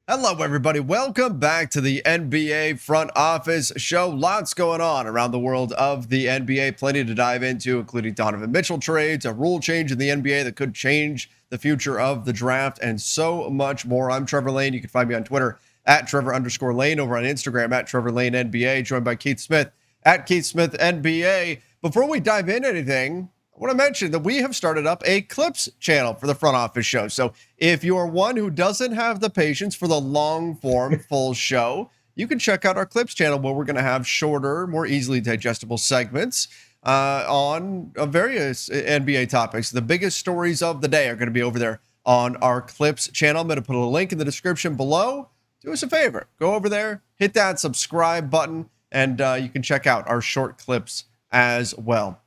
Hello, everybody. Welcome back to the NBA Front Office Show. Lots going on around the world of the NBA. Plenty to dive into, including Donovan Mitchell trades, a rule change in the NBA that could change the future of the draft, and so much more. I'm Trevor Lane. You can find me on Twitter at Trevor_Lane, over on Instagram at Trevor Lane NBA, joined by Keith Smith at Keith Smith NBA. Before we dive into anything, I want to mention that we have started up a Clips channel for the Front Office Show. So if you are one who doesn't have the patience for the long form full show, you can check out our Clips channel where we're going to have shorter, more easily digestible segments on various NBA topics. The biggest stories of the day are going to be over there on our Clips channel. I'm going to put a link in the description below. Do us a favor. Go over there, hit that subscribe button, and you can check out our short clips as well.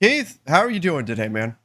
Keith, how are you doing today, man?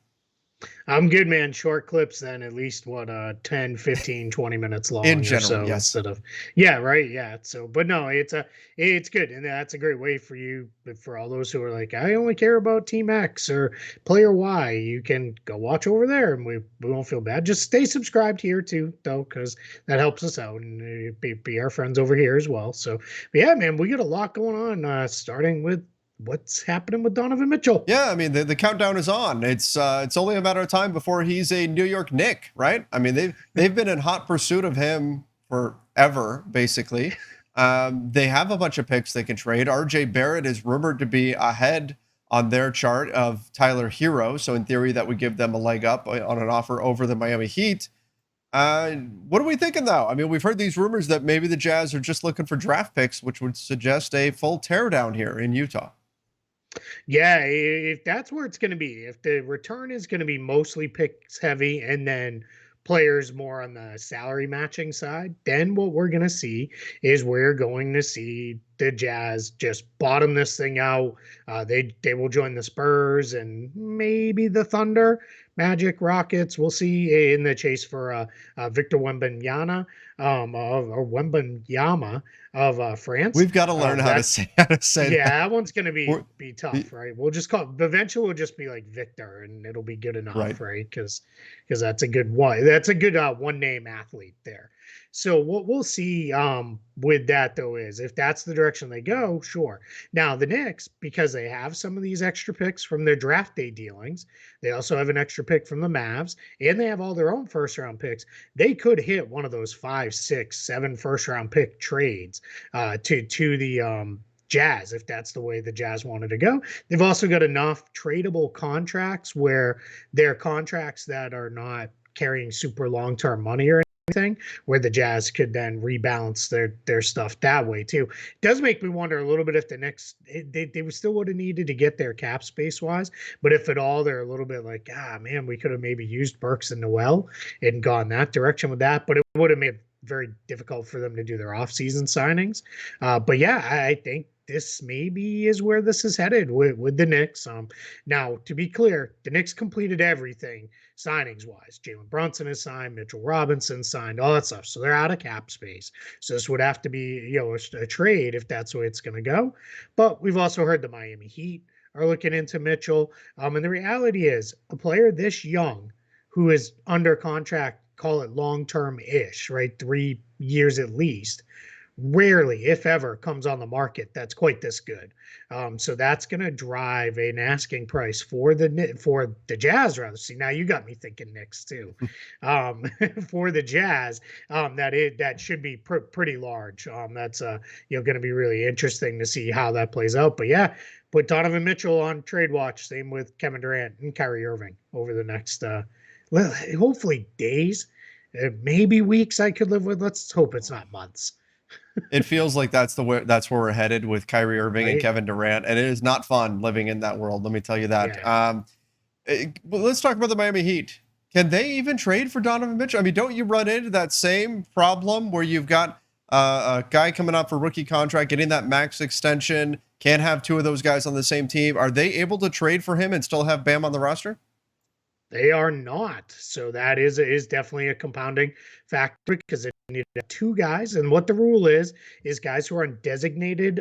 I'm good, man. Short clips then, at least 10, 15, 20 minutes long In or general, so yes. instead of yeah, right. Yeah. So but no, it's good. And that's a great way for you, but for all those who are like, I only care about team X or player Y, you can go watch over there and we won't feel bad. Just stay subscribed here too, though, because that helps us out and be our friends over here as well. So but yeah, man, we got a lot going on, starting with what's happening with Donovan Mitchell. Yeah, I mean the countdown is on. It's only a matter of time before he's a New York Knick, right? I mean they've been in hot pursuit of him forever, basically. They have a bunch of picks they can trade. RJ Barrett is rumored to be ahead on their chart of Tyler Hero, so in theory that would give them a leg up on an offer over the Miami Heat. What are we thinking though? I mean, we've heard these rumors that maybe the Jazz are just looking for draft picks, which would suggest a full teardown here in Utah. Yeah, if that's where it's going to be, if the return is going to be mostly picks heavy and then players more on the salary matching side, then what we're going to see is we're going to see the Jazz just bottom this thing out. They will join the Spurs and maybe the Thunder, Magic, Rockets. We'll see in the chase for Victor Wembanyama, or Wembanyama of France. We've got to learn how to That say Yeah, that. that one's gonna We're, be tough, right? We'll just call eventually we'll just be like Victor and it'll be good right. enough, right? Because that's a good one. That's a good one name athlete there. So what we'll see with that though is if that's the direction they go, sure. Now the Knicks, because they have some of these extra picks from their draft day dealings, they also have an extra pick from the Mavs, and they have all their own first round picks. They could hit one of those 5, 6, 7 first round pick trades to the Jazz, if that's the way the Jazz wanted to go. They've also got enough tradable contracts where they're contracts that are not carrying super long term money or anything, where the Jazz could then rebalance their stuff that way too. It does make me wonder a little bit if the Knicks they still would have needed to get their cap space wise, but if at all they're a little bit like, man, we could have maybe used Burks and Noel and gone that direction with that, but it would have made it very difficult for them to do their offseason signings. But yeah, I think this maybe is where this is headed with the Knicks. Now, to be clear, the Knicks completed everything signings wise. Jalen Brunson is signed, Mitchell Robinson signed, all that stuff. So they're out of cap space. So this would have to be, a trade if that's the way it's going to go. But we've also heard the Miami Heat are looking into Mitchell. And the reality is, a player this young who is under contract, call it long term ish, right? 3 years at least, rarely, if ever, comes on the market that's quite this good. So that's going to drive an asking price for the Jazz. Rather, see, now you got me thinking Knicks too. Um, for the Jazz, that should be pretty large. That's going to be really interesting to see how that plays out. But yeah, put Donovan Mitchell on trade watch. Same with Kevin Durant and Kyrie Irving over the next, hopefully days, maybe weeks. I could live with. Let's hope it's not months. It feels like that's where we're headed with Kyrie Irving and Right? Kevin Durant, and it is not fun living in that world. Let me tell you that. Yeah. But let's talk about the Miami Heat. Can they even trade for Donovan Mitchell? I mean, don't you run into that same problem where you've got a guy coming up for rookie contract, getting that max extension, can't have two of those guys on the same team? Are they able to trade for him and still have Bam on the roster? They are not. So that is definitely a compounding factor because they need two guys. And what the rule is guys who are on designated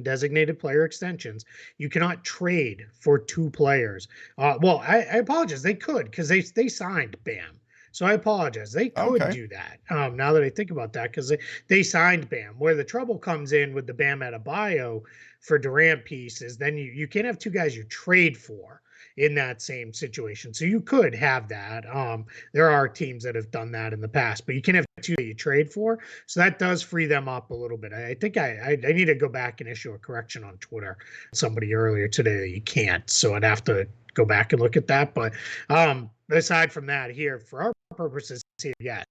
designated player extensions. You cannot trade for two players. Well, I apologize. They could because they signed Bam. So I apologize. They could Okay. do that. Now that I think about that, because they signed Bam. Where the trouble comes in with the Bam Adebayo for Durant piece is then you can't have two guys you trade for in that same situation. So you could have that. There are teams that have done that in the past, but you can have two that you trade for. So that does free them up a little bit. I think I need to go back and issue a correction on Twitter. Somebody earlier today that you can't. So I'd have to go back and look at that. But aside from that, here for our purposes here, yes,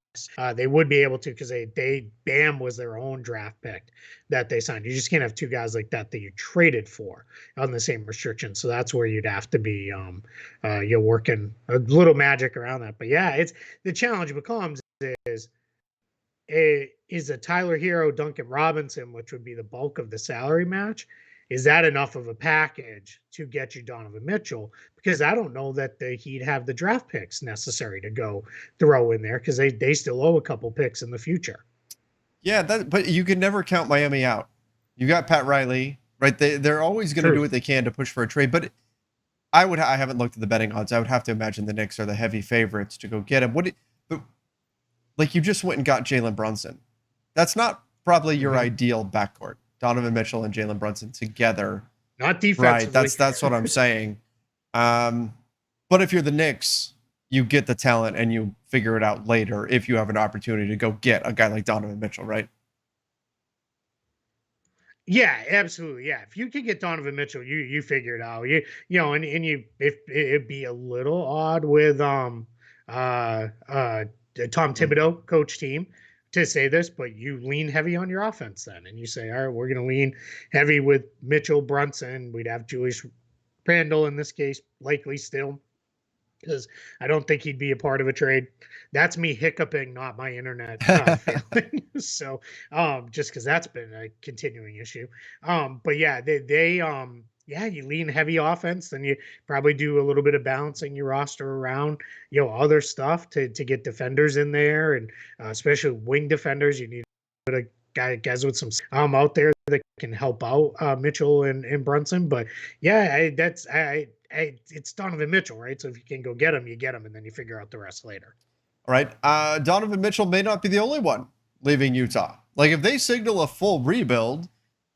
they would be able to because they Bam was their own draft pick that they signed. You just can't have two guys like that you traded for on the same restriction. So that's where you'd have to be you're working a little magic around that. But yeah, it's the challenge becomes is a Tyler Hero, Duncan Robinson, which would be the bulk of the salary match. Is that enough of a package to get you Donovan Mitchell? Because I don't know that he'd have the draft picks necessary to go throw in there because they still owe a couple picks in the future. Yeah, but you can never count Miami out. You got Pat Riley, right? They're always going to do what they can to push for a trade. But I haven't looked at the betting odds. I would have to imagine the Knicks are the heavy favorites to go get him. But like you just went and got Jalen Brunson. That's not probably your ideal backcourt. Donovan Mitchell and Jalen Brunson together. Not defensively. Right, that's what I'm saying. But if you're the Knicks, you get the talent and you figure it out later if you have an opportunity to go get a guy like Donovan Mitchell, right? Yeah, absolutely. Yeah, if you can get Donovan Mitchell, you figure it out. You know, and you if it'd be a little odd with Tom Thibodeau coach team to say this, but you lean heavy on your offense then, and you say, all right, we're going to lean heavy with Mitchell, Brunson. We'd have Julius Randle in this case, likely still, because I don't think he'd be a part of a trade. That's me hiccuping, not my internet failing. So, just because that's been a continuing issue. But yeah, you lean heavy offense, then you probably do a little bit of balancing your roster around, other stuff to get defenders in there, and especially wing defenders. You need a bit of guys with some out there that can help out Mitchell and Brunson. But yeah, it's Donovan Mitchell, right? So if you can go get him, you get him, and then you figure out the rest later. All right. Donovan Mitchell may not be the only one leaving Utah. Like if they signal a full rebuild,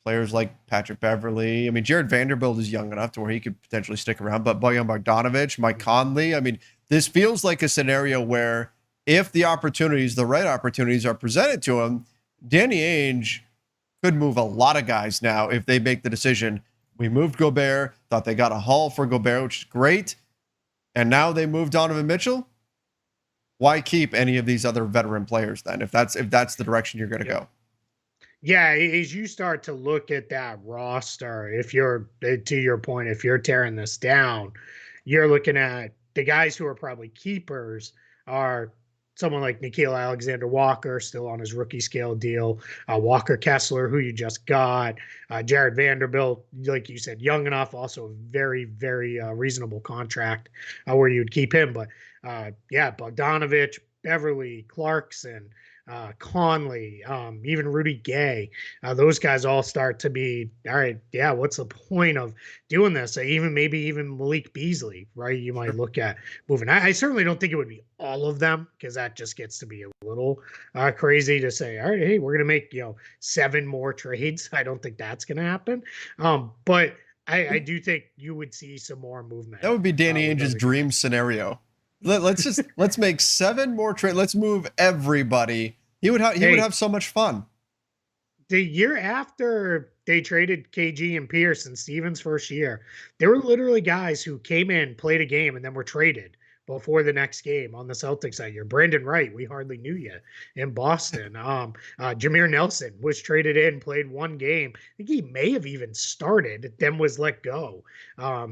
players like Patrick Beverley, I mean, Jared Vanderbilt is young enough to where he could potentially stick around, but Bojan Bogdanovic, Mike Conley, I mean, this feels like a scenario where if the right opportunities are presented to him, Danny Ainge could move a lot of guys now if they make the decision. We moved Gobert, thought they got a haul for Gobert, which is great. And now they moved Donovan Mitchell. Why keep any of these other veteran players then if that's the direction you're going to go? Yeah, as you start to look at that roster, if you're, to your point, if you're tearing this down, you're looking at the guys who are probably keepers are someone like Nickeil Alexander-Walker, still on his rookie scale deal, Walker Kessler, who you just got, Jared Vanderbilt, like you said, young enough, also a very, very reasonable contract where you'd keep him. But Bogdanovic, Beverley, Clarkson, Conley, even Rudy Gay, those guys all start to be, all right, yeah, what's the point of doing this? Maybe even Malik Beasley, right? You might look at moving. I certainly don't think it would be all of them because that just gets to be a little crazy to say, all right, hey, we're going to make, 7 more trades. I don't think that's going to happen. But I do think you would see some more movement. That would be Danny Ainge's dream scenario. Let's make 7 more trades. Let's move everybody. He would have so much fun. The year after they traded KG and Pierce in Stevens' first year, there were literally guys who came in, played a game, and then were traded before the next game on the Celtics that year. Brandon Wright, we hardly knew yet in Boston. Jameer Nelson was traded in, played 1 game. I think he may have even started, then was let go. I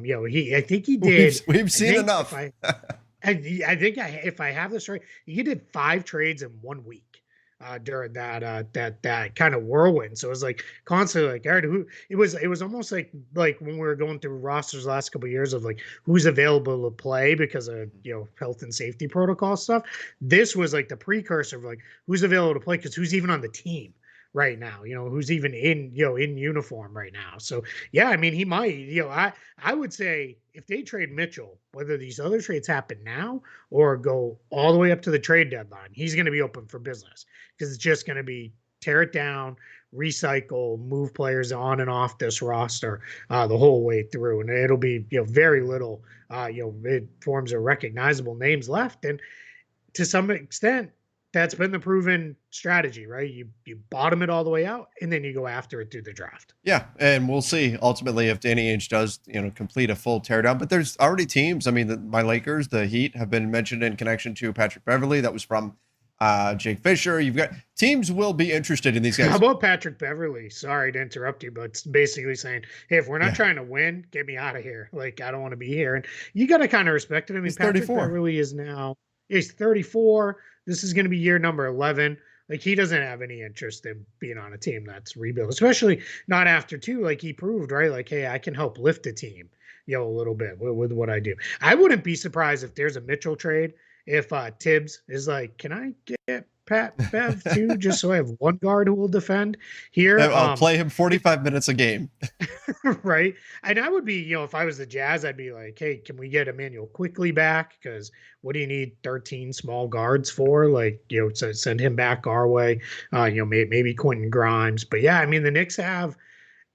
think he did. We've seen enough. If I have this right, he did 5 trades in 1 week. During that kind of whirlwind. So it was like constantly like, all right, it was almost like when we were going through rosters the last couple of years of like who's available to play because of health and safety protocol stuff. This was like the precursor of like who's available to play because who's even on the team right now, who's even in uniform right now. So yeah, I mean, he might, I would say if they trade Mitchell, whether these other trades happen now or go all the way up to the trade deadline, he's going to be open for business because it's just going to be tear it down, recycle, move players on and off this roster the whole way through, and it'll be very little it forms of recognizable names left, and to some extent that's been the proven strategy, right? You bottom it all the way out, and then you go after it through the draft. Yeah, and we'll see ultimately if Danny Ainge does, complete a full teardown. But there's already teams. I mean, my Lakers, the Heat, have been mentioned in connection to Patrick Beverley. That was from Jake Fisher. You've got teams will be interested in these guys. How about Patrick Beverley? Sorry to interrupt you, but it's basically saying, hey, if we're not trying to win, get me out of here. Like, I don't want to be here. And you got to kind of respect it. I mean, He's Patrick 34. Beverley is now, he's 34. This is going to be year number 11. Like, he doesn't have any interest in being on a team that's rebuilt, especially not after two. Like, he proved, right? Like, hey, I can help lift a team, a little bit with what I do. I wouldn't be surprised if there's a Mitchell trade, if Tibbs is like, can I get Pat Bev too, just so I have one guard who will defend here? I'll play him 45 minutes a game. Right. And I would be, if I was the Jazz, I'd be like, hey, can we get Emmanuel quickly back? Because what do you need 13 small guards for? Like, to send him back our way. Maybe Quentin Grimes. But yeah, I mean, the Knicks have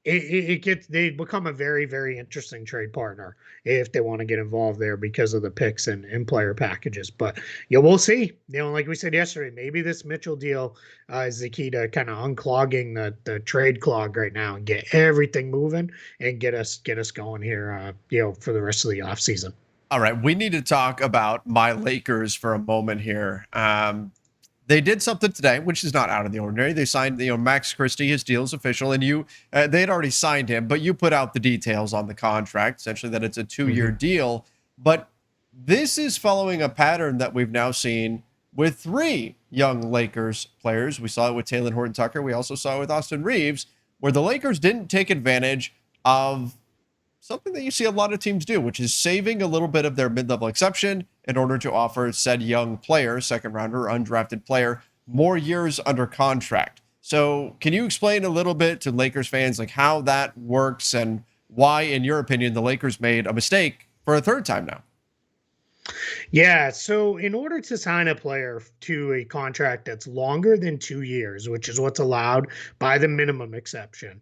they become a very, very interesting trade partner if they want to get involved there because of the picks and player packages. But we'll see. Like we said yesterday, maybe this Mitchell deal is the key to kind of unclogging the trade clog right now and get everything moving and get us going here. For the rest of the offseason. All right, we need to talk about my Lakers for a moment here. They did something today, which is not out of the ordinary. They signed, Max Christie. His deal is official, and they had already signed him, but you put out the details on the contract, essentially that it's a 2-year deal. But this is following a pattern that we've now seen with 3 young Lakers players. We saw it with Talen Horton-Tucker. We also saw it with Austin Reeves, where the Lakers didn't take advantage of something that you see a lot of teams do, which is saving a little bit of their mid-level exception in order to offer said young player, second rounder, undrafted player, more years under contract. So can you explain a little bit to Lakers fans, like how that works and why, in your opinion, the Lakers made a mistake for a third time now? Yeah. So in order to sign a player to a contract that's longer than 2 years, which is what's allowed by the minimum exception,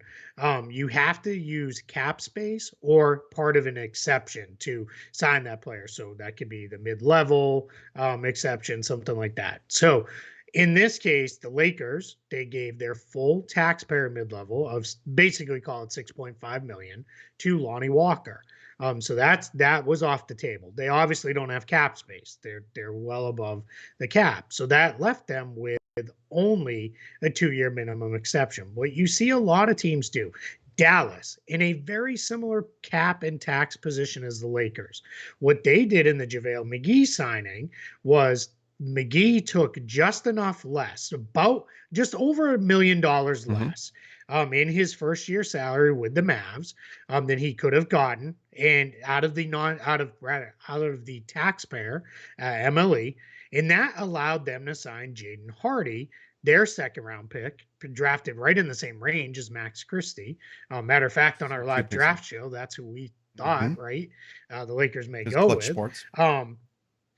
you have to use cap space or part of an exception to sign that player. So that could be the mid-level exception, something like that. So in this case, the Lakers, they gave their full taxpayer mid-level of basically call it $6.5 million to Lonnie Walker. So that was off the table. They obviously don't have cap space. They're well above the cap. So that left them with only a 2-year minimum exception. What you see a lot of teams do, Dallas, in a very similar cap and tax position as the Lakers. What they did in the JaVale McGee signing was McGee took just enough less, about just over $1 million less in his first year salary with the Mavs than he could have gotten, and out of the taxpayer MLE, and that allowed them to sign Jaden Hardy, their second round pick, drafted right in the same range as Max Christie. Matter of fact, on our live draft show, that's who we thought, right? The Lakers may go with. Sports.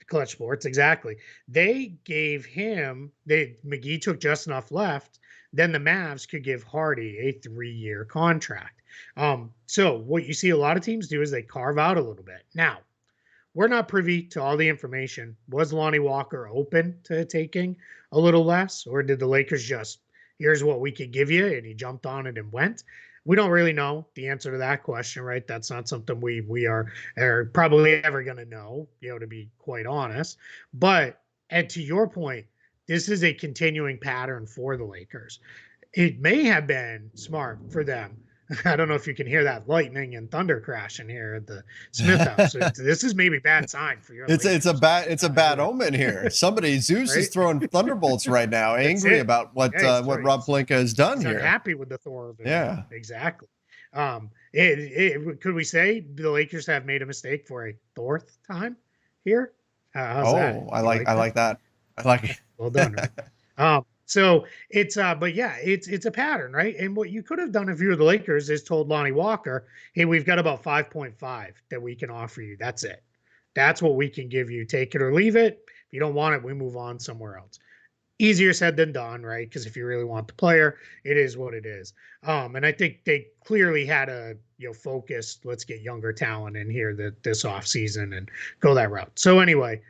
Clutch Sports, exactly. They gave him, McGee took just enough left, then the Mavs could give Hardy a 3-year contract. So what you see a lot of teams do is they carve out a little bit. Now, we're not privy to all the information. Was Lonnie Walker open to taking a little less, or did the Lakers just, here's what we could give you, and he jumped on it and went? We don't really know the answer to that question, right? That's not something we are probably ever going to know, to be quite honest. But, and to your point, this is a continuing pattern for the Lakers. It may have been smart for them. I don't know if you can hear that lightning and thunder crashing here at the Smith house. This is maybe bad sign for your It's a bad omen here. Somebody, Zeus right? is throwing thunderbolts right now, angry about what Rob Pelinka has done He's here. Unhappy with the Thor. Yeah, exactly. Could we say the Lakers have made a mistake for a fourth time here? How's that? I like that. I like it. Well done. So it's but yeah, it's a pattern, right? And what you could have done if you were the Lakers is told Lonnie Walker, hey, we've got about 5.5 that we can offer you. That's it. That's what we can give you. Take it or leave it. If you don't want it, we move on somewhere else. Easier said than done, right? Because if you really want the player, it is what it is. And I think they clearly had a focus. Let's get younger talent in here this off season and go that route. So anyway,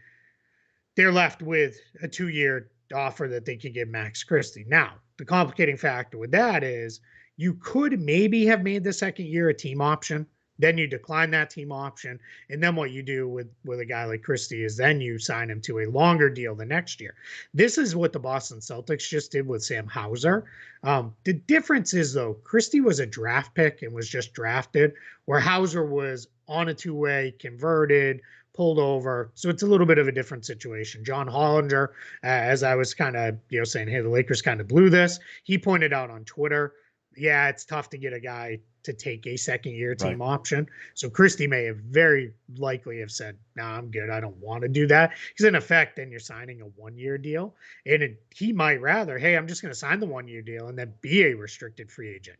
they're left with a 2-year offer that they could give Max Christie. Now, the complicating factor with that is you could maybe have made the second year a team option. Then you decline that team option. And then what you do with a guy like Christie is then you sign him to a longer deal the next year. This is what the Boston Celtics just did with Sam Hauser. The difference is, though, Christie was a draft pick and was just drafted, where Hauser was on a two-way, converted, pulled over. So it's a little bit of a different situation. John Hollinger, as I was kind of, saying, hey, the Lakers kind of blew this. He pointed out on Twitter, yeah, it's tough to get a guy to take a second year team option. So Christie may have very likely have said, nah, I'm good. I don't want to do that. Because in effect, then you're signing a 1-year deal. And he might rather, hey, I'm just going to sign the 1-year deal and then be a restricted free agent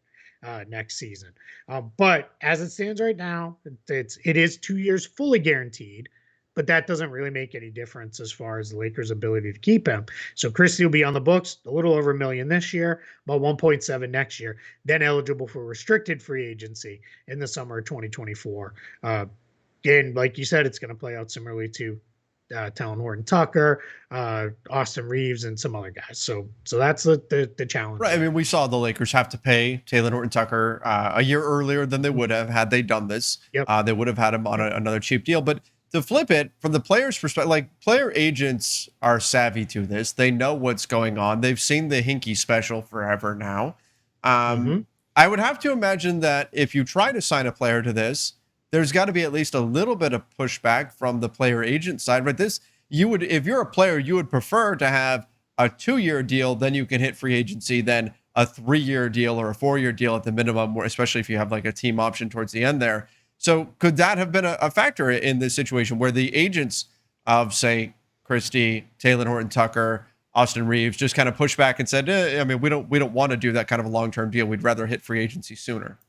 next season. But as it stands right now, it is 2 years fully guaranteed, but that doesn't really make any difference as far as the Lakers' ability to keep him. So Christie will be on the books a little over $1 million this year, about 1.7 next year, then eligible for restricted free agency in the summer of 2024. And like you said, it's going to play out similarly to Talon Horton-Tucker, Austin Reeves, and some other guys. So that's the challenge. Right. I mean, we saw the Lakers have to pay Taylor Horton-Tucker a year earlier than they would have had they done this. Yep. They would have had him on another cheap deal. But to flip it from the player's perspective, like player agents are savvy to this. They know what's going on. They've seen the Hinkie special forever now. I would have to imagine that if you try to sign a player to this, there's got to be at least a little bit of pushback from the player agent side, right? If you're a player, you would prefer to have a 2-year deal, then you can hit free agency, than a 3-year deal or a 4-year deal at the minimum, especially if you have like a team option towards the end there. So could that have been a factor in this situation where the agents of, say, Christie, Taylor Horton-Tucker, Austin Reeves just kind of pushed back and said, I mean, we don't want to do that kind of a long-term deal. We'd rather hit free agency sooner.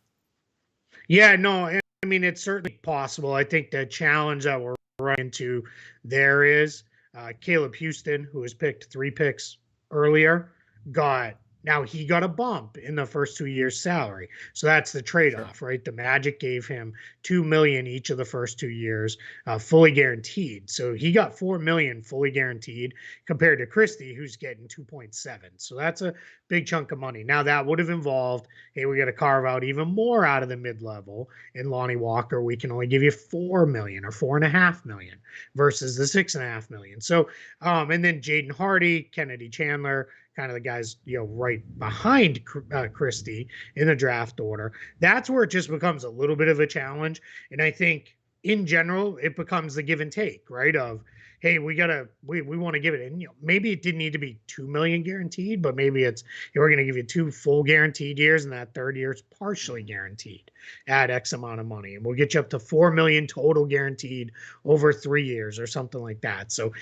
Yeah, no, I mean, it's certainly possible. I think the challenge that we're running into there is Caleb Houston, who was picked 3 picks earlier, he got a bump in the first 2 years' salary. So that's the trade-off, right? The Magic gave him $2 million each of the first 2 years, fully guaranteed. So he got $4 million fully guaranteed compared to Christie, who's getting 2.7. So that's a big chunk of money. Now that would have involved, hey, we got to carve out even more out of the mid-level. In Lonnie Walker, we can only give you $4 million or $4.5 million versus the $6.5 million. So, and then Jaden Hardy, Kennedy Chandler, kind of the guys, right behind Christie in the draft order. That's where it just becomes a little bit of a challenge. And I think in general, it becomes the give and take, right? Of, hey, we want to give it. And, maybe it didn't need to be $2 million guaranteed, but maybe it's, we're going to give you 2 full guaranteed years, and that third year is partially guaranteed at X amount of money. And we'll get you up to $4 million total guaranteed over 3 years or something like that. So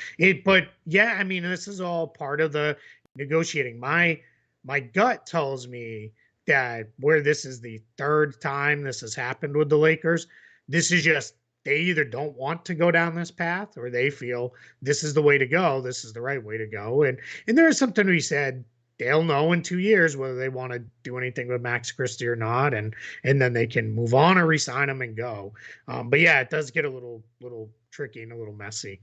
but yeah, I mean, this is all part of the negotiating. My gut tells me that where this is the third time this has happened with the Lakers, this is just, they either don't want to go down this path or they feel this is the way to go. This is the right way to go. And there is something to be said. They'll know in 2 years whether they want to do anything with Max Christie or not, and then they can move on or resign him and go. But yeah, it does get a little tricky and a little messy,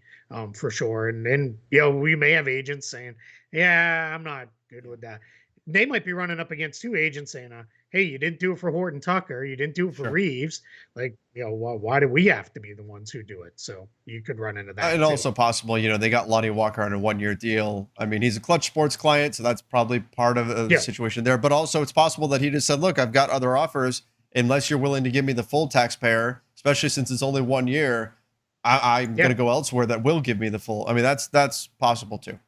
for sure. And we may have agents saying, yeah, I'm not good with that. They might be running up against 2 agents saying, hey, you didn't do it for Horton-Tucker, you didn't do it for Reeves. Like, why do we have to be the ones who do it? So you could run into that. And also possible, they got Lonnie Walker on a 1-year deal. I mean, he's a Clutch Sports client, so that's probably part of the situation there. But also it's possible that he just said, look, I've got other offers. Unless you're willing to give me the full taxpayer, especially since it's only 1 year, I'm going to go elsewhere that will give me the full. I mean, that's possible too.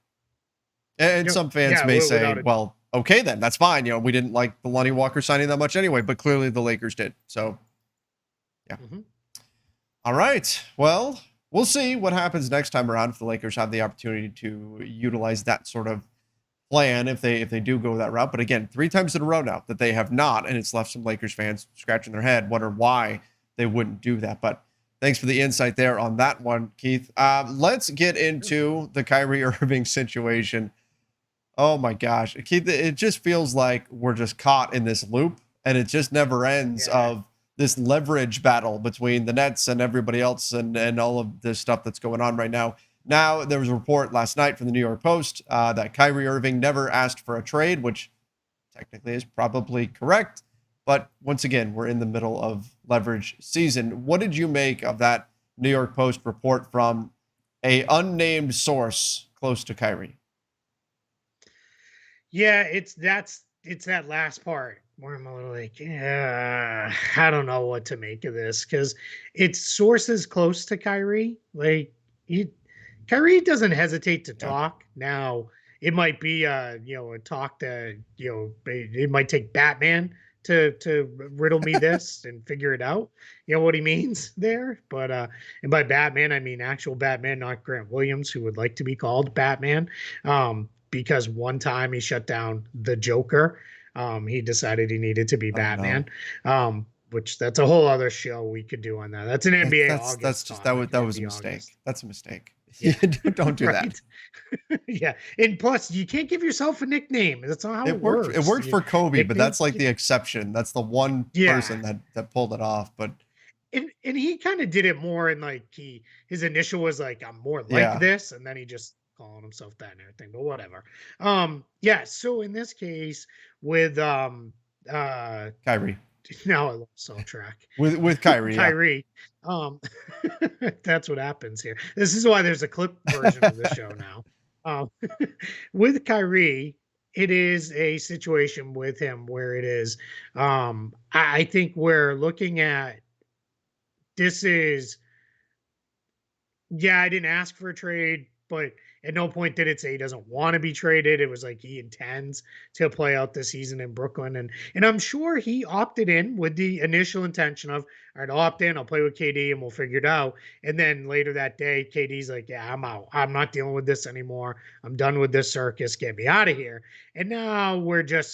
And some fans may say, well, okay, then that's fine. We didn't like the Lonnie Walker signing that much anyway, but clearly the Lakers did. So, yeah. All right. Well, we'll see what happens next time around if the Lakers have the opportunity to utilize that sort of plan if they do go that route. But again, 3 times in a row now that they have not, and it's left some Lakers fans scratching their head, wonder why they wouldn't do that. But thanks for the insight there on that one, Keith. Let's get into the Kyrie Irving situation. Oh my gosh, Keith, it just feels like we're just caught in this loop, and it just never ends of this leverage battle between the Nets and everybody else, and all of this stuff that's going on right now. Now, there was a report last night from the New York Post that Kyrie Irving never asked for a trade, which technically is probably correct. But once again, we're in the middle of leverage season. What did you make of that New York Post report from a unnamed source close to Kyrie? Yeah, it's that last part where I'm a little like, yeah, I don't know what to make of this because it's sources close to Kyrie. Like Kyrie doesn't hesitate to talk. Now it might be a talk that it might take Batman to riddle me this and figure it out. You know what he means there. But and by Batman I mean actual Batman, not Grant Williams, who would like to be called Batman. Because one time he shut down the Joker. He decided he needed to be Batman. No. Which that's a whole other show we could do on that. That's an NBA August. That's just that was a mistake. August. That's a mistake. Yeah. Don't do that. Yeah, and plus you can't give yourself a nickname. That's not how it works. It worked for Kobe, but that's like the exception. That's the one person that pulled it off. But and he kind of did it more, and like his initial was like, I'm more like this, and then he just calling himself that and everything, but whatever. So in this case with Kyrie. Now I lost all track. With Kyrie. Kyrie. That's what happens here. This is why there's a clip version of the show now. With Kyrie, it is a situation with him where it is I think we're looking at this is I didn't ask for a trade, but at no point did it say he doesn't want to be traded. It was like he intends to play out the season in Brooklyn. And I'm sure he opted in with the initial intention of, all right, I'll opt in, I'll play with KD and we'll figure it out. And then later that day, KD's like, yeah, I'm out. I'm not dealing with this anymore. I'm done with this circus. Get me out of here. And now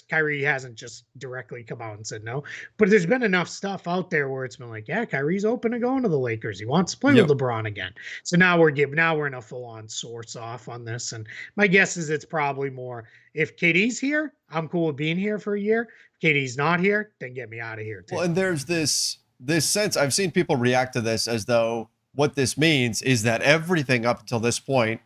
Kyrie hasn't just directly come out and said no. But there's been enough stuff out there where it's been like, yeah, Kyrie's open to going to the Lakers. He wants to play with LeBron again. So now we're in a full-on source off on this. And my guess is it's probably more, if KD's here, I'm cool with being here for a year. If KD's not here, then get me out of here too. Well, and there's this sense, I've seen people react to this as though what this means is that everything up until this point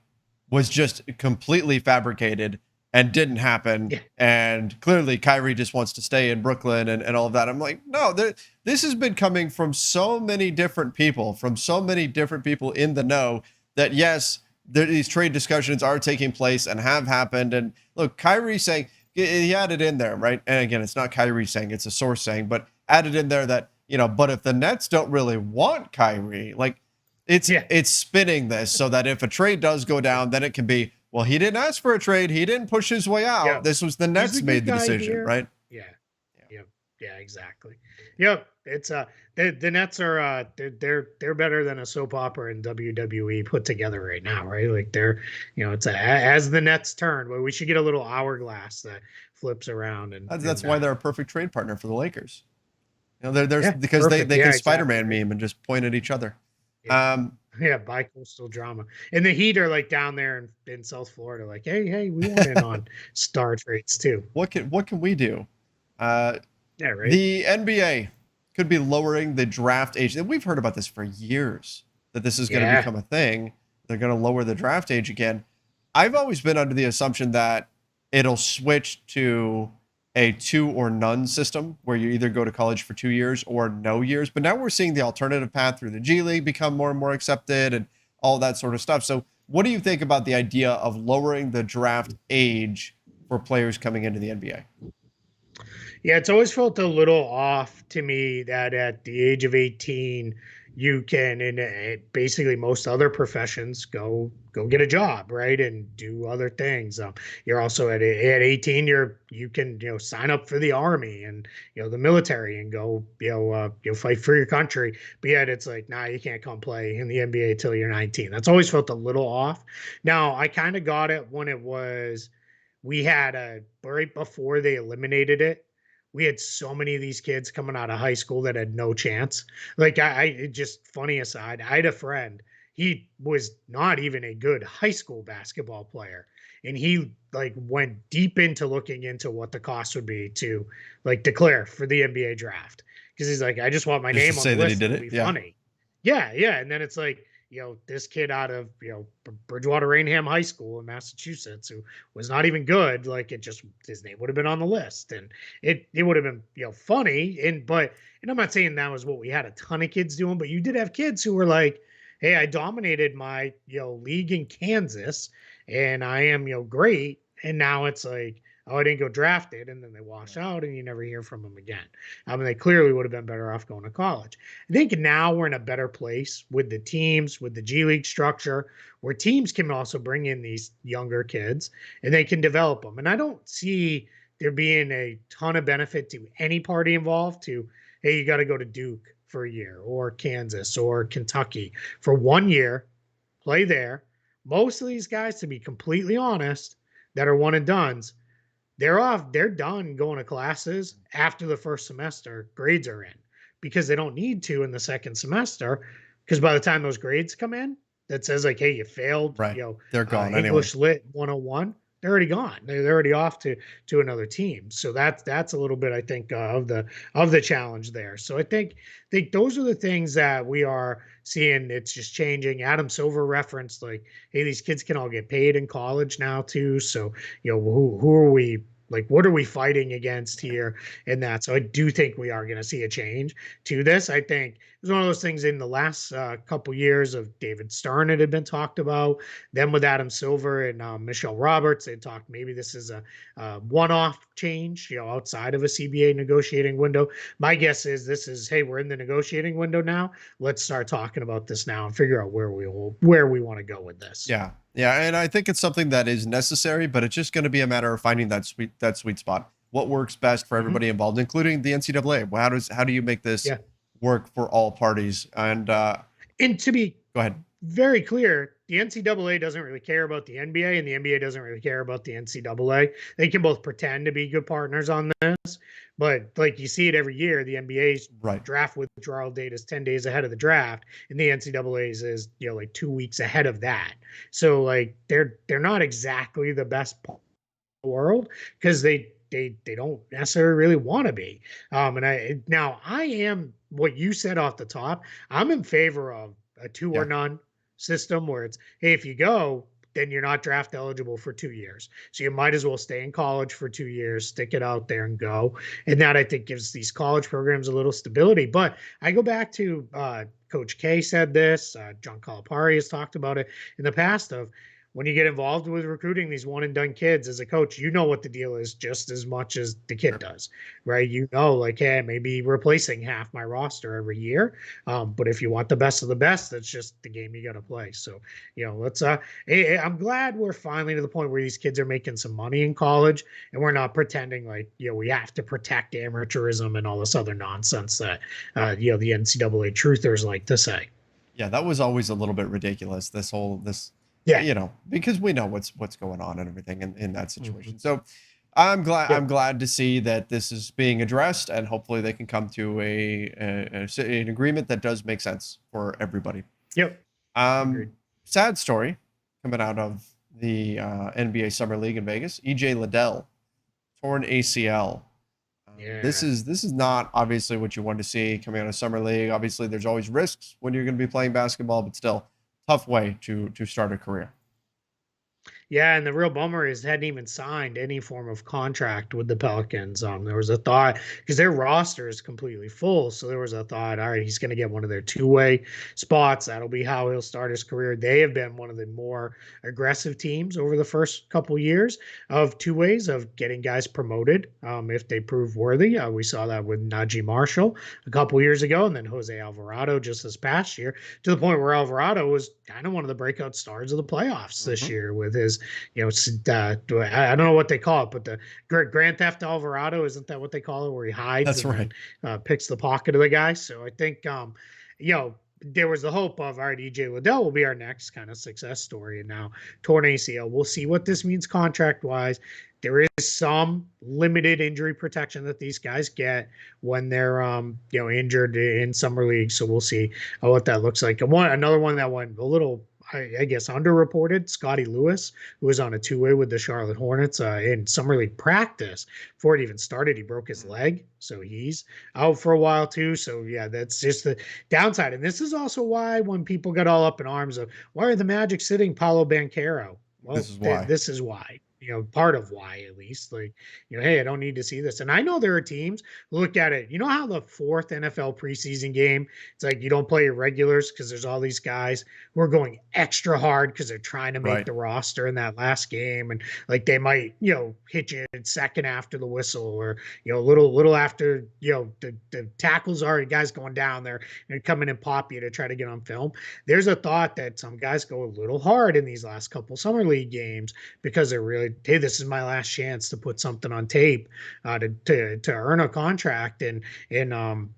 was just completely fabricated and didn't happen. Yeah. And clearly Kyrie just wants to stay in Brooklyn and all of that. I'm like, no, this has been coming from so many different people, in the know that yes, these trade discussions are taking place and have happened. And look, Kyrie saying, he added in there, right? And again, it's not Kyrie saying, it's a source saying, but added in there that, but if the Nets don't really want Kyrie, like it's spinning this so that if a trade does go down, then it can be, well, he didn't ask for a trade. He didn't push his way out. Yeah. This was the Nets made the decision, right? Yeah, exactly. Yep. It's the Nets are they're better than a soap opera in WWE put together right now, right? Like they're it's as the Nets turn, but we should get a little hourglass that flips around, and that's why they're a perfect trade partner for the Lakers. There's because they can Spider-Man meme and just point at each other. Bi-coastal drama. And the Heat are like down there in South Florida, like, hey, we want in on star trades too. What can we do? Right. The NBA could be lowering the draft age. And we've heard about this for years, that this is going to become a thing. They're going to lower the draft age again. I've always been under the assumption that it'll switch to a 2 or none system where you either go to college for 2 years or no years. But now we're seeing the alternative path through the G League become more and more accepted and all that sort of stuff. So what do you think about the idea of lowering the draft age for players coming into the NBA? Yeah, it's always felt a little off to me that at the age of 18, you can, in basically most other professions, go get a job, right, and do other things. You're also at 18, you can sign up for the army and the military and go fight for your country. But yet it's like, nah, you can't come play in the NBA till you're 19. That's always felt a little off. Now I kind of got it when it was we had right before they eliminated it, we had so many of these kids coming out of high school that had no chance. Like just funny aside, I had a friend. He was not even a good high school basketball player, and he like went deep into looking into what the cost would be to like declare for the NBA draft because he's like, I just want my Just to name on the say that he list. did It'll it. be Yeah. funny. Yeah, yeah, and then it's like this kid out of Bridgewater Rainham High School in Massachusetts who was not even good. Like it just his name would have been on the list, and it would have been funny. And I'm not saying that was what we had a ton of kids doing, but you did have kids who were like, hey, I dominated my league in Kansas, and I am great, and now it's like, oh, I didn't go drafted, and then they wash out, and you never hear from them again. I mean, they clearly would have been better off going to college. I think now we're in a better place with the teams, with the G League structure, where teams can also bring in these younger kids and they can develop them. And I don't see there being a ton of benefit to any party involved to, hey, you got to go to Duke for a year or Kansas or Kentucky for 1 year, play there. Most of these guys, to be completely honest, that are one and dones, they're done going to classes after the first semester. Grades are in because they don't need to in the second semester. Because by the time those grades come in, that says like, hey, you failed, Right. They're gone anyway. English Lit 101. They're already gone. They're already off to another team. So that's a little bit, I think, of the challenge there. So I think those are the things that we are seeing. It's just changing. Adam Silver referenced like, hey, these kids can all get paid in college now too. So who are we, like, what are we fighting against here in that? So I do think we are going to see a change to this. I think it was one of those things in the last couple years of David Stern, it had been talked about. Then with Adam Silver and Michelle Roberts, they talked maybe this is a one-off change, outside of a CBA negotiating window. My guess is this is, hey, we're in the negotiating window now. Let's start talking about this now and figure out where we want to go with this. Yeah. Yeah. And I think it's something that is necessary, but it's just going to be a matter of finding that sweet spot. What works best for everybody involved, including the NCAA? How do you make this work for all parties? And to be go ahead. Very clear, the NCAA doesn't really care about the NBA, and the NBA doesn't really care about the NCAA. They can both pretend to be good partners on this, but like you see it every year, the NBA's draft withdrawal date is 10 days ahead of the draft, and the NCAA's is like 2 weeks ahead of that. So like they're not exactly the best world because they don't necessarily really want to be. And I am what you said off the top. I'm in favor of a two or none system where it's, hey, if you go, then you're not draft eligible for 2 years. So you might as well stay in college for 2 years, stick it out there and go. And that I think gives these college programs a little stability. But I go back to Coach K said this, John Calipari has talked about it in the past of, when you get involved with recruiting these one and done kids as a coach, what the deal is just as much as the kid does, right? Like, hey, maybe replacing half my roster every year. But if you want the best of the best, that's just the game you got to play. So, let's, I'm glad we're finally to the point where these kids are making some money in college and we're not pretending like, we have to protect amateurism and all this other nonsense that, the NCAA truthers like to say. Yeah, that was always a little bit ridiculous. Because we know what's going on and everything in that situation. So I'm glad to see that this is being addressed, and hopefully they can come to an agreement that does make sense for everybody. Yep. Sad story coming out of the NBA Summer League in Vegas. EJ Liddell, torn ACL. This is not obviously what you want to see coming out of Summer League. Obviously, there's always risks when you're going to be playing basketball, but still, tough way to start a career. Yeah, and the real bummer is hadn't even signed any form of contract with the Pelicans. There was a thought because their roster is completely full, so there was a thought, all right, he's going to get one of their two-way spots. That'll be how he'll start his career. They have been one of the more aggressive teams over the first couple years of two ways of getting guys promoted if they prove worthy. We saw that with Najee Marshall a couple years ago, and then Jose Alvarado just this past year, to the point where Alvarado was kind of one of the breakout stars of the playoffs this year with his, I don't know what they call it, but the Grand Theft Alvarado, isn't that what they call it, where he hides That's right. Picks the pocket of the guy. So I think, there was the hope of, all right, EJ Liddell will be our next kind of success story. And now torn ACL. We'll see what this means contract wise. There is some limited injury protection that these guys get when they're injured in summer league. So we'll see what that looks like. And another one that went a little, I guess, underreported, Scotty Lewis, who was on a two-way with the Charlotte Hornets in summer league practice. Before it even started, he broke his leg. So he's out for a while too. So yeah, that's just the downside. And this is also why when people get all up in arms of, why are the Magic sitting Paolo Banchero? Well, This is why. this is why. Part of why, at least, like, hey, I don't need to see this. And I know there are teams who look at it. You know how the fourth NFL preseason game, it's like you don't play your regulars because there's all these guys who are going extra hard because they're trying to make the roster in that last game. And like they might, hit you in second after the whistle or, a little after, the tackles are guys going down there and coming and pop you to try to get on film. There's a thought that some guys go a little hard in these last couple summer league games because they're really, hey, this is my last chance to put something on tape to earn a contract. And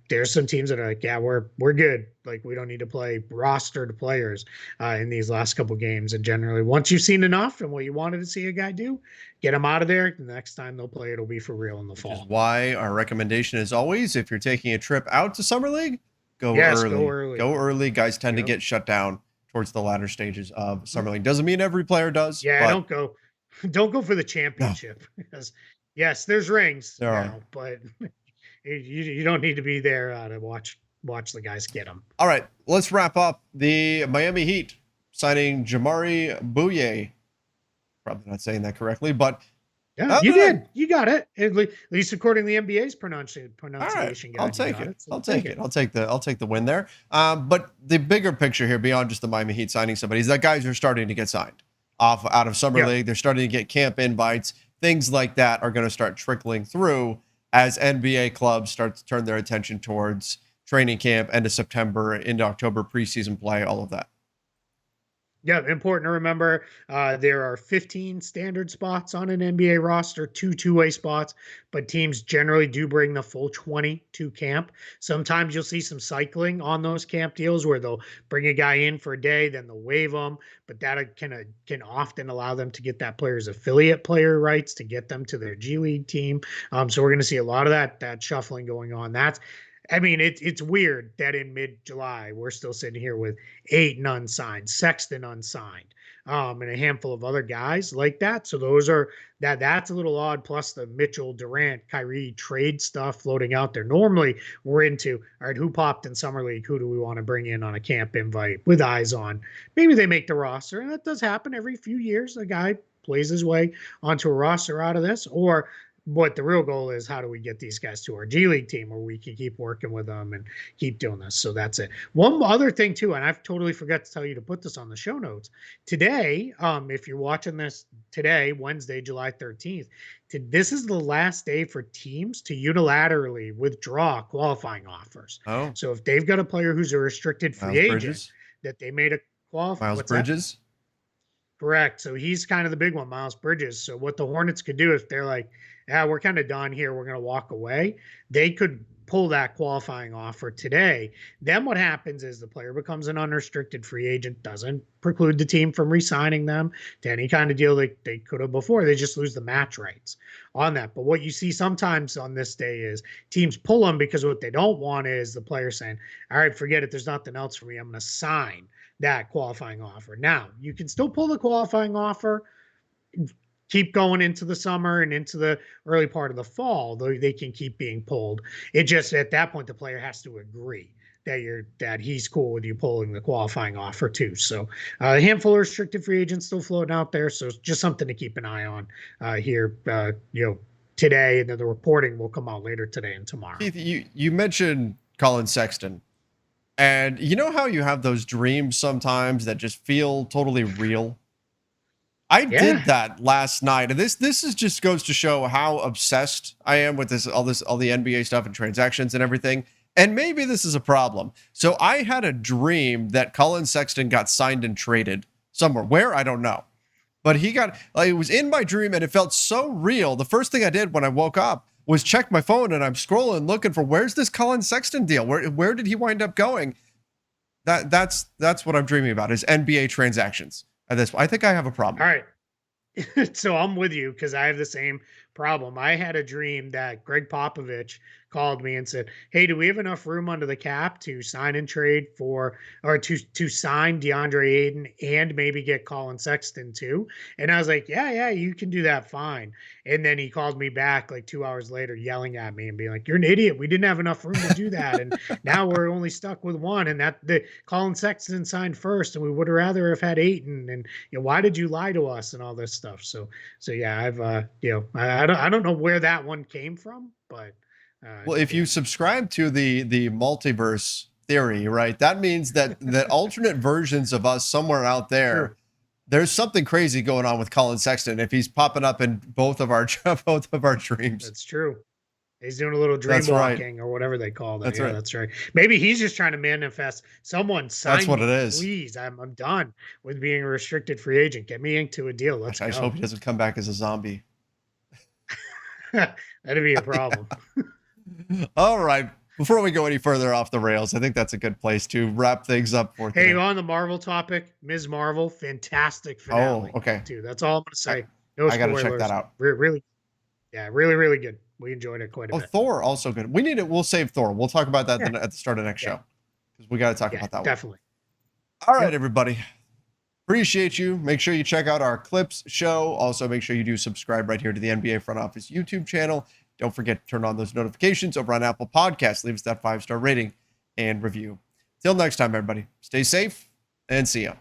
there's some teams that are like, yeah, we're good. Like we don't need to play rostered players in these last couple games. And generally, once you've seen enough and what you wanted to see a guy do, get them out of there. The next time they'll play, it'll be for real in the fall. Which is why our recommendation is always, if you're taking a trip out to summer league, go early. Go early. Guys tend to get shut down towards the latter stages of summer league. Doesn't mean every player does. Yeah, don't go for the championship because yes, there's rings now, but you don't need to be there to watch the guys get them. All right, let's wrap up. The Miami Heat signing Jamari Bouye. Probably not saying that correctly, but yeah, you did. You got it. At least according to the NBA's pronunciation. All right, I'll take it. I'll take it. I'll take the win there. But the bigger picture here, beyond just the Miami Heat signing somebody, is that guys are starting to get signed out of summer league. They're starting to get camp invites. Things like that are going to start trickling through as NBA clubs start to turn their attention towards training camp, end of September, into October, preseason play, all of that. Yeah, important to remember there are 15 standard spots on an NBA roster, 2 two-way spots, but teams generally do bring the full 20 to camp. Sometimes you'll see some cycling on those camp deals where they'll bring a guy in for a day, then they'll waive them, but that can often allow them to get that player's affiliate player rights to get them to their G League team. So we're going to see a lot of that shuffling going on. It's weird that in mid-July, we're still sitting here with Ayton unsigned, Sexton unsigned, and a handful of other guys like that. So that's a little odd. Plus the Mitchell, Durant, Kyrie trade stuff floating out there. Normally we're into, all right, who popped in summer league? Who do we want to bring in on a camp invite with eyes on? Maybe they make the roster, and that does happen every few years. A guy plays his way onto a roster out of this, or what the real goal is, how do we get these guys to our G League team where we can keep working with them and keep doing this? So that's it. One other thing too, and I've totally forgot to tell you to put this on the show notes. Today, if you're watching this today, Wednesday, July 13th, this is the last day for teams to unilaterally withdraw qualifying offers. Oh. So if they've got a player who's a restricted free agent that they made a qualifying. Miles Bridges? Correct. So he's kind of the big one, Miles Bridges. So what the Hornets could do if they're like, yeah, we're kind of done here, we're going to walk away, they could pull that qualifying offer today. Then what happens is the player becomes an unrestricted free agent, doesn't preclude the team from re-signing them to any kind of deal they could have before. They just lose the match rights on that. But what you see sometimes on this day is teams pull them because what they don't want is the player saying, all right, forget it, there's nothing else for me, I'm going to sign that qualifying offer. Now, you can still pull the qualifying offer, keep going into the summer and into the early part of the fall, though they can keep being pulled. It just, at that point, the player has to agree that he's cool with you pulling the qualifying offer too. So a handful of restricted free agents still floating out there. So it's just something to keep an eye on here, today, and then the reporting will come out later today and tomorrow. Keith, you mentioned Colin Sexton, and you know how you have those dreams sometimes that just feel totally real? I did that last night, and this is just goes to show how obsessed I am with all the NBA stuff and transactions and everything. And maybe this is a problem. So I had a dream that Colin Sexton got signed and traded somewhere. Where? I don't know. But it was in my dream, and it felt so real. The first thing I did when I woke up was check my phone, and I'm scrolling looking for, where's this Colin Sexton deal? Where did he wind up going? That's what I'm dreaming about is NBA transactions. At this, I think I have a problem. All right. So I'm with you because I have the same problem. I had a dream that Greg Popovich called me and said, "Hey, do we have enough room under the cap to sign and trade for, or to sign DeAndre Ayton and maybe get Colin Sexton too?" And I was like, "Yeah, you can do that, fine." And then he called me back like 2 hours later, yelling at me and being like, "You're an idiot. We didn't have enough room to do that, and now we're only stuck with one. And that the Colin Sexton signed first, and we would rather have had Ayton. And why did you lie to us and all this stuff?" So yeah, I've I don't know where that one came from, but Well, if you subscribe to the multiverse theory, right, that means that alternate versions of us somewhere out there, true. there's something crazy going on with Colin Sexton if he's popping up in both of our dreams. That's true. He's doing a little dream That's right. walking or whatever they call that. That's Yeah, right. that's right. Maybe he's just trying to manifest someone That's sign what me, it is. please. I'm done with being a restricted free agent. Get me into a deal. Let's I just go. hope he doesn't come back as a zombie. That'd be a problem. All right. Before we go any further off the rails, I think that's a good place to wrap things up for today. Hey, on the Marvel topic, Ms. Marvel, fantastic finale. Oh, okay. Too. That's all I'm gonna say. I got to check that out. Really, yeah, really good. We enjoyed it quite a bit. Thor also good. We need it. We'll save Thor. We'll talk about that at the start of next show because we got to talk about that definitely. All right, everybody. Appreciate you. Make sure you check out our clips show. Also, make sure you do subscribe right here to the NBA Front Office YouTube channel. Don't forget to turn on those notifications over on Apple Podcasts. Leave us that 5-star rating and review. Till next time, everybody. Stay safe and see ya.